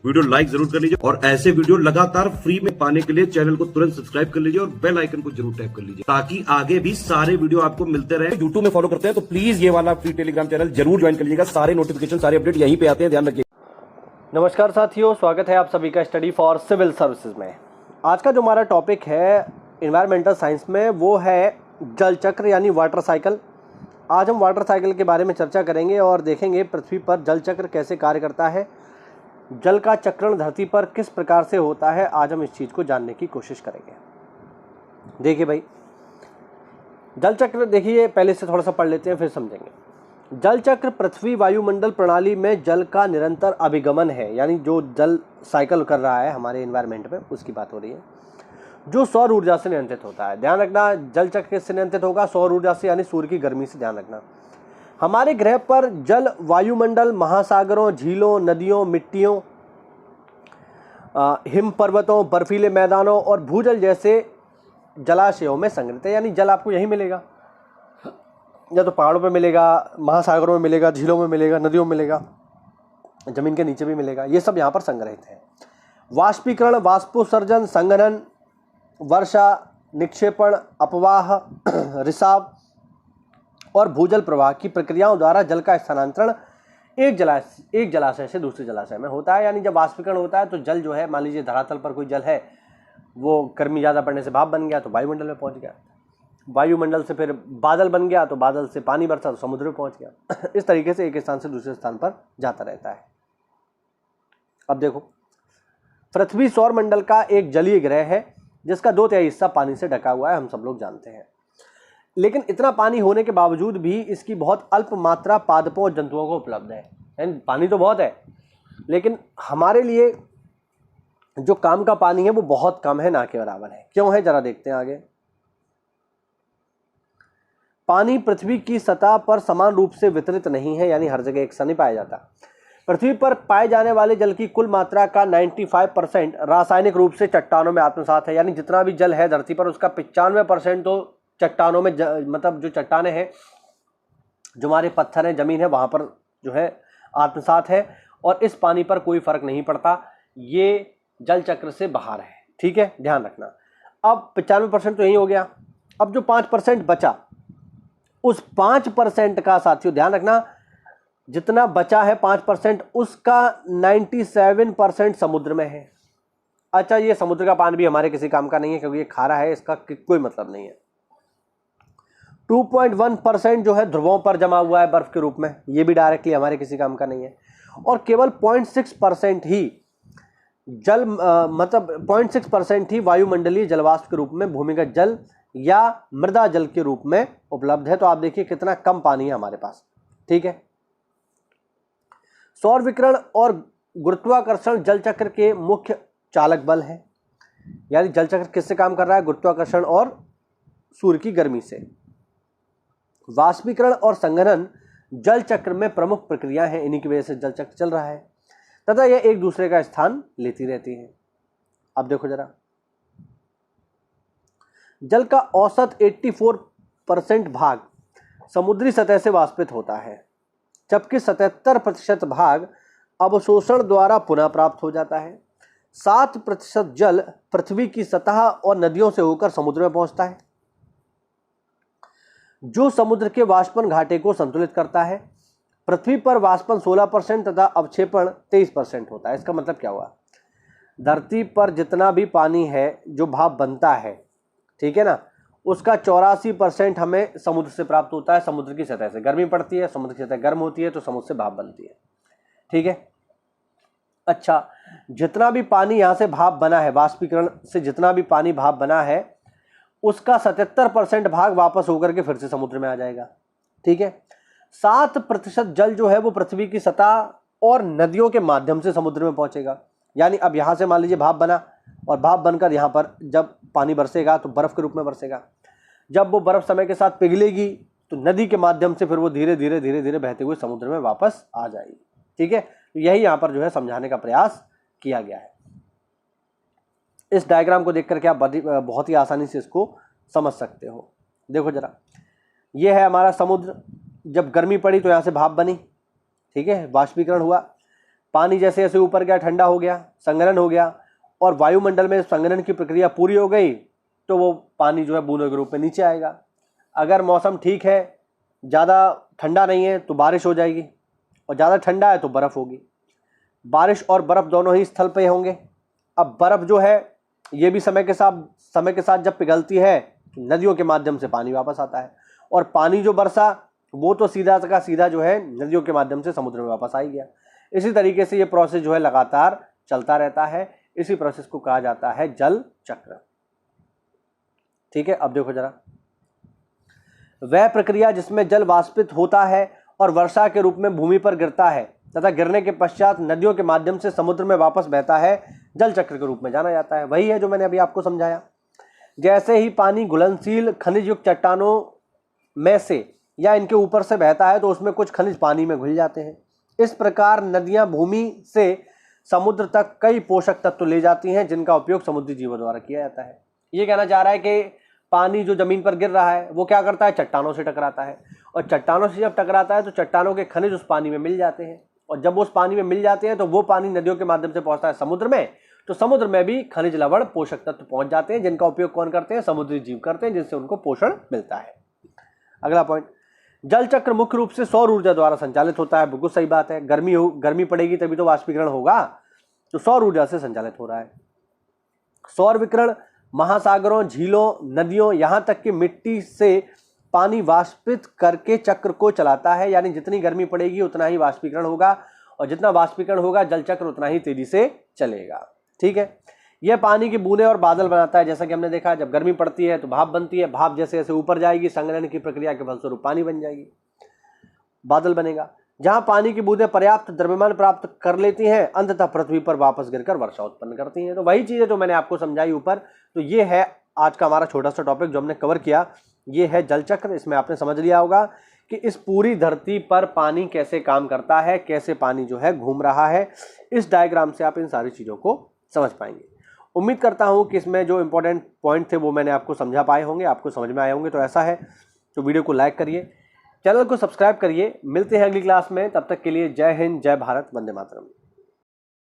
Video like जरूर कर लीजिए और ऐसे वीडियो लगातार फ्री में पाने के लिए चैनल को तुरंत सब्सक्राइब कर लीजिए और बेल आइकन को जरूर टैप कर लीजिए ताकि आगे भी सारे वीडियो आपको मिलते रहे। यूट्यूब में फॉलो करते हैं तो प्लीज ये वाला फ्री टेलीग्राम चैनल जरूर ज्वाइन कर लीजिएगा। सारे नोटिफिकेशन सारे अपडेट यहीं पे आते हैं, ध्यान रखिए। नमस्कार साथियों, स्वागत है आप सभी का स्टडी फॉर सिविल सर्विसेज में। आज का जो हमारा टॉपिक है एनवायरमेंटल साइंस में वो है जल चक्र यानी वाटर साइकिल। आज हम वाटर साइकिल के बारे में चर्चा करेंगे और देखेंगे पृथ्वी पर जल चक्र कैसे कार्य करता है, जल का चक्रण धरती पर किस प्रकार से होता है। आज हम इस चीज़ को जानने की कोशिश करेंगे। देखिए भाई, जल चक्र देखिए पहले से थोड़ा सा पढ़ लेते हैं फिर समझेंगे। जल चक्र पृथ्वी वायुमंडल प्रणाली में जल का निरंतर अभिगमन है, यानी जो जल साइकिल कर रहा है हमारे एनवायरनमेंट में उसकी बात हो रही है, जो सौर ऊर्जा से नियंत्रित होता है। ध्यान रखना, जल चक्र किससे नियंत्रित होगा? सौर ऊर्जा से, यानी सूर्य की गर्मी से। ध्यान रखना, हमारे ग्रह पर जल वायुमंडल, महासागरों, झीलों, नदियों, मिट्टियों, हिम पर्वतों, बर्फीले मैदानों और भूजल जैसे जलाशयों में संग्रहित है। यानी जल आपको यहीं मिलेगा, या तो पहाड़ों पे मिलेगा, महासागरों में मिलेगा, झीलों में मिलेगा, नदियों में मिलेगा, जमीन के नीचे भी मिलेगा। ये सब यहाँ पर संग्रहित है। वाष्पीकरण, वाष्पोत्सर्जन, संघनन, वर्षा, निक्षेपण, अपवाह, रिसाव और भूजल प्रवाह की प्रक्रियाओं द्वारा जल का स्थानांतरण एक जलाशय से दूसरे जलाशय में होता है। यानी जब वाष्पीकरण होता है तो जल जो है, मान लीजिए धरातल पर कोई जल है, वो गर्मी ज़्यादा पड़ने से भाप बन गया तो वायुमंडल में पहुंच गया, वायुमंडल से फिर बादल बन गया तो बादल से पानी बरसा तो समुद्र में पहुंच गया। इस तरीके से एक स्थान से दूसरे स्थान पर जाता रहता है। अब देखो, पृथ्वी सौरमंडल का एक जलीय ग्रह है जिसका 2/3 हिस्सा पानी से ढका हुआ है, हम सब लोग जानते हैं। लेकिन इतना पानी होने के बावजूद भी इसकी बहुत अल्प मात्रा पादपों और जंतुओं को उपलब्ध है। यानी पानी तो बहुत है लेकिन हमारे लिए जो काम का पानी है वो बहुत कम है, ना के बराबर है। क्यों है, जरा देखते हैं आगे। पानी पृथ्वी की सतह पर समान रूप से वितरित नहीं है, यानी हर जगह एक सा नहीं पाया जाता। पृथ्वी पर पाए जाने वाले जल की कुल मात्रा का 95% रासायनिक रूप से चट्टानों में आत्मसात है। यानी जितना भी जल है धरती पर उसका 95% तो चट्टानों में मतलब जो चट्टाने हैं, जो हमारे पत्थर हैं, जमीन है, वहां पर जो है आत्मसात है और इस पानी पर कोई फर्क नहीं पड़ता। ये जल चक्र से बाहर है, ठीक है, ध्यान रखना। अब 95% तो यही हो गया। अब जो 5% बचा, उस 5% का साथियों ध्यान रखना, जितना बचा है 5% उसका 97% समुद्र में है। अच्छा, ये समुद्र का पानी भी हमारे किसी काम का नहीं है क्योंकि ये खारा है, इसका कोई मतलब नहीं है। 2.1% जो है ध्रुवों पर जमा हुआ है बर्फ के रूप में, ये भी डायरेक्टली हमारे किसी काम का नहीं है। और केवल 0.6% ही जल मतलब 0.6% ही वायुमंडलीय जलवाष्प के रूप में भूमिगत जल या मृदा जल के रूप में उपलब्ध है। तो आप देखिए कितना कम पानी है हमारे पास, ठीक है। सौर विकिरण और गुरुत्वाकर्षण जल चक्र के मुख्य चालक बल है। यानी जल चक्र किससे काम कर रहा है? गुरुत्वाकर्षण और सूर्य की गर्मी से। वाष्पीकरण और संघनन जल चक्र में प्रमुख प्रक्रिया हैं, इन्हीं की वजह से जल चक्र चल रहा है तथा यह एक दूसरे का स्थान लेती रहती है। अब देखो जरा, जल का औसत 84% भाग समुद्री सतह से वाष्पित होता है, जबकि 77% भाग अवशोषण द्वारा पुनः प्राप्त हो जाता है। 7% जल पृथ्वी की सतह और नदियों से होकर समुद्र में पहुंचता है, जो समुद्र के वाष्पन घाटे को संतुलित करता है। पृथ्वी पर वाष्पन 16% तथा अवक्षेपण 23% होता है। इसका मतलब क्या हुआ? धरती पर जितना भी पानी है जो भाप बनता है, ठीक है ना, उसका 84% हमें समुद्र से प्राप्त होता है। समुद्र की सतह से गर्मी पड़ती है, समुद्र की सतह गर्म होती है तो समुद्र से भाप बनती है, ठीक है। अच्छा, जितना भी पानी यहाँ से भाप बना है, वाष्पीकरण से जितना भी पानी भाप बना है, उसका 77% भाग वापस होकर के फिर से समुद्र में आ जाएगा, ठीक है। 7% जल जो है वो पृथ्वी की सतह और नदियों के माध्यम से समुद्र में पहुंचेगा। यानी अब यहाँ से मान लीजिए भाप बना और भाप बनकर यहाँ पर जब पानी बरसेगा तो बर्फ के रूप में बरसेगा। जब वो बर्फ समय के साथ पिघलेगी तो नदी के माध्यम से फिर वो धीरे धीरे धीरे धीरे बहते हुए समुद्र में वापस आ जाएगी, ठीक है। तो यही यहाँ पर जो है समझाने का प्रयास किया गया है। इस डायग्राम को देख करके आप बहुत ही आसानी से इसको समझ सकते हो। देखो जरा, ये है हमारा समुद्र। जब गर्मी पड़ी तो यहाँ से भाप बनी, ठीक है, वाष्पीकरण हुआ, पानी जैसे जैसे ऊपर गया ठंडा हो गया, संघनन हो गया और वायुमंडल में संघनन की प्रक्रिया पूरी हो गई तो वो पानी जो है बूंदों के रूप में नीचे आएगा। अगर मौसम ठीक है, ज़्यादा ठंडा नहीं है तो बारिश हो जाएगी और ज़्यादा ठंडा है तो बर्फ़ होगी। बारिश और बर्फ़ दोनों ही स्थल पे होंगे। अब बर्फ़ जो है ये भी समय के साथ जब पिघलती है नदियों के माध्यम से पानी वापस आता है और पानी जो बरसा वो तो सीधा का सीधा जो है नदियों के माध्यम से समुद्र में वापस आ ही गया। इसी तरीके से ये प्रोसेस जो है लगातार चलता रहता है। इसी प्रोसेस को कहा जाता है जल चक्र। ठीक है, अब देखो जरा, वह प्रक्रिया जिसमें जल वाष्पित होता है और वर्षा के रूप में भूमि पर गिरता है तथा गिरने के पश्चात नदियों के माध्यम से समुद्र में वापस बहता है, जल चक्र के रूप में जाना जाता है। वही है जो मैंने अभी आपको समझाया। जैसे ही पानी घुलनशील खनिज युक्त चट्टानों में से या इनके ऊपर से बहता है तो उसमें कुछ खनिज पानी में घुल जाते हैं। इस प्रकार नदियां भूमि से समुद्र तक कई पोषक तत्व ले जाती हैं जिनका उपयोग समुद्री जीवों द्वारा किया जाता है। ये कहना चाह रहा है कि पानी जो जमीन पर गिर रहा है वो क्या करता है, चट्टानों से टकराता है और चट्टानों से जब टकराता है तो चट्टानों के खनिज उस पानी में मिल जाते हैं और जब उस पानी में मिल जाते हैं तो वो पानी नदियों के माध्यम से पहुंचता है समुद्र में, तो समुद्र में भी खनिज लवण पोषक तत्व पहुंच जाते हैं जिनका उपयोग कौन करते हैं, समुद्री जीव करते हैं, जिससे उनको पोषण मिलता है। अगला पॉइंट, जल चक्र मुख्य रूप से सौर ऊर्जा द्वारा संचालित होता है। बिल्कुल सही बात है, गर्मी पड़ेगी तभी तो वाष्पीकरण होगा, तो सौर ऊर्जा से संचालित हो रहा है। सौर विकिरण महासागरों, झीलों, नदियों, यहाँ तक कि मिट्टी से पानी वाष्पित करके चक्र को चलाता है। यानी जितनी गर्मी पड़ेगी उतना ही वाष्पीकरण होगा और जितना वाष्पीकरण होगा जल चक्र उतना ही तेजी से चलेगा। ठीक है, यह पानी की बूंदें और बादल बनाता है। जैसा कि हमने देखा, जब गर्मी पड़ती है तो भाप बनती है, भाप जैसे जैसे ऊपर जाएगी संघनन की प्रक्रिया के फलस्वरूप पानी बन जाएगी, बादल बनेगा। जहां पानी की बूंदें पर्याप्त द्रव्यमान प्राप्त कर लेती हैं अंततः पृथ्वी पर वापस गिरकर वर्षा उत्पन्न करती हैं। तो वही चीज़ है जो मैंने आपको समझाई ऊपर। तो ये है आज का हमारा छोटा सा टॉपिक जो हमने कवर किया, ये है जल चक्र। इसमें आपने समझ लिया होगा कि इस पूरी धरती पर पानी कैसे काम करता है, कैसे पानी जो है घूम रहा है। इस डायग्राम से आप इन सारी चीज़ों को समझ पाएंगे। उम्मीद करता हूँ कि इसमें जो इंपॉर्टेंट पॉइंट थे वो मैंने आपको समझा पाए होंगे, आपको समझ में आए होंगे। तो ऐसा है तो वीडियो को लाइक करिए, चैनल को सब्सक्राइब करिए। मिलते हैं अगली क्लास में, तब तक के लिए जय हिंद, जय भारत, वंदे मातरम।